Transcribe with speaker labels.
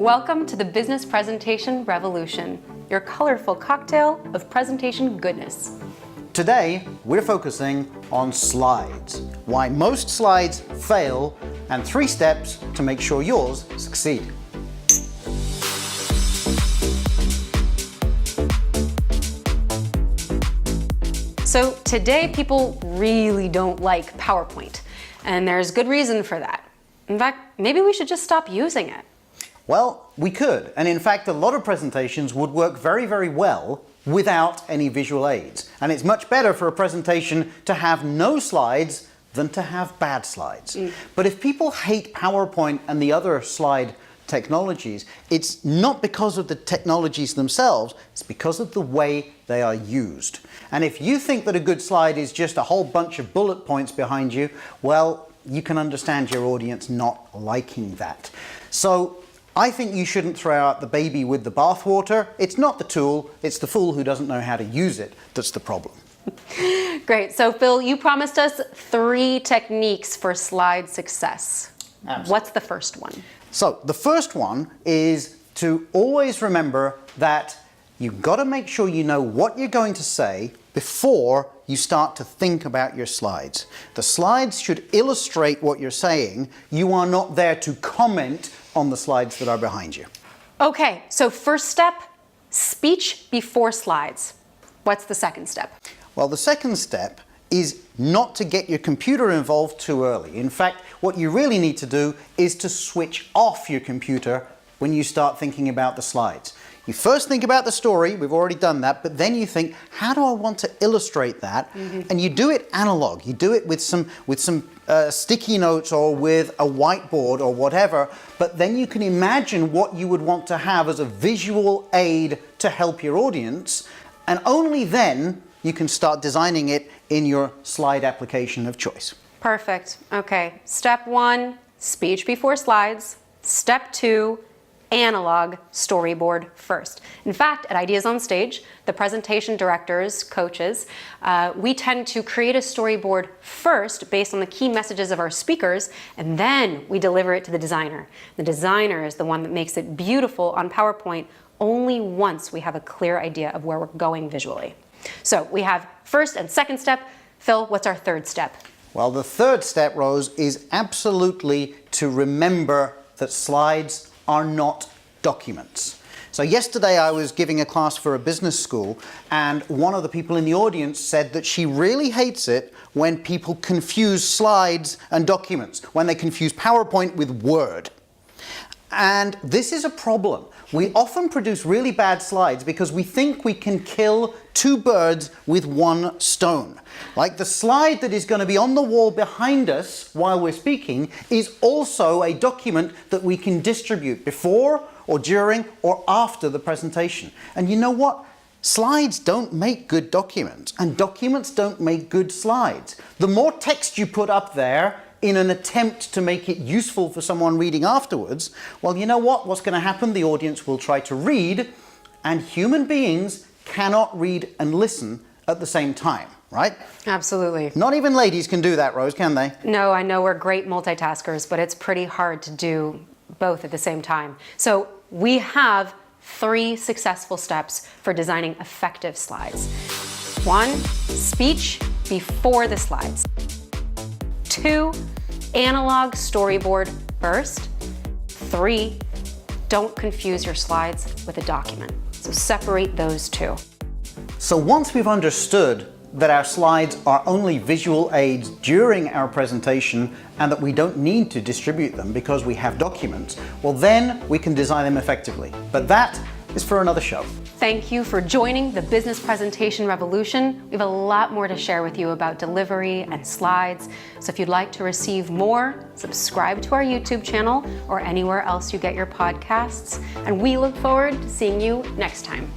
Speaker 1: Welcome to the Business Presentation Revolution, your colorful cocktail of presentation goodness.
Speaker 2: Today, we're focusing on slides, why most slides fail, and 3 steps to make sure yours succeed.
Speaker 1: So today, people really don't like PowerPoint, and there's good reason for that. In fact, maybe we should just stop using it.
Speaker 2: Well, we could, and in fact, a lot of presentations would work very, very well without any visual aids. And it's much better for a presentation to have no slides than to have bad slides. But if people hate PowerPoint and the other slide technologies, it's not because of the technologies themselves, it's because of the way they are used. And if you think that a good slide is just a whole bunch of bullet points behind you, well, you can understand your audience not liking that. So I think you shouldn't throw out the baby with the bathwater. It's not the tool, it's the fool who doesn't know how to use it that's the problem.
Speaker 1: Great. So Phil, you promised us 3 techniques for slide success.
Speaker 2: Absolutely.
Speaker 1: What's the first one?
Speaker 2: So the first one is to always remember that you've got to make sure you know what you're going to say before you start to think about your slides. The slides should illustrate what you're saying. You are not there to comment on the slides that are behind you.
Speaker 1: Okay, so first step, speech before slides. What's the second step?
Speaker 2: Well, the second step is not to get your computer involved too early. In fact, what you really need to do is to switch off your computer when you start thinking about the slides. You first think about the story, we've already done that, but then you think, how do I want to illustrate that? And you do it analog. You do it with some sticky notes or with a whiteboard or whatever, but then you can imagine what you would want to have as a visual aid to help your audience, and only then you can start designing it in your slide application of choice.
Speaker 1: Perfect. Okay, step 1, speech before slides. Step 2, analog storyboard first. In fact, at Ideas on Stage, the presentation directors, coaches, we tend to create a storyboard first based on the key messages of our speakers, and then we deliver it to the designer. The designer is the one that makes it beautiful on PowerPoint only once we have a clear idea of where we're going visually. So we have first and second step. Phil, what's our third step?
Speaker 2: Well, the third step, Rose, is absolutely to remember that slides are not documents. So yesterday I was giving a class for a business school, and one of the people in the audience said that she really hates it when people confuse slides and documents, when they confuse PowerPoint with Word. And this is a problem. We often produce really bad slides because we think we can kill 2 birds with 1 stone. Like the slide that is going to be on the wall behind us while we're speaking is also a document that we can distribute before or during or after the presentation. And you know what? Slides don't make good documents, and documents don't make good slides. The more text you put up there in an attempt to make it useful for someone reading afterwards, well, you know what? What's going to happen? The audience will try to read, and human beings cannot read and listen at the same time, right?
Speaker 1: Absolutely.
Speaker 2: Not even ladies can do that, Rose, can they?
Speaker 1: No, I know we're great multitaskers, but it's pretty hard to do both at the same time. So we have 3 successful steps for designing effective slides. 1, speech before the slides. 2, analog storyboard first. 3, don't confuse your slides with a document. So separate those 2.
Speaker 2: So once we've understood that our slides are only visual aids during our presentation and that we don't need to distribute them because we have documents, well then we can design them effectively. But that is for another show.
Speaker 1: Thank you for joining the Business Presentation Revolution. We have a lot more to share with you about delivery and slides. So if you'd like to receive more, subscribe to our YouTube channel or anywhere else you get your podcasts. And we look forward to seeing you next time.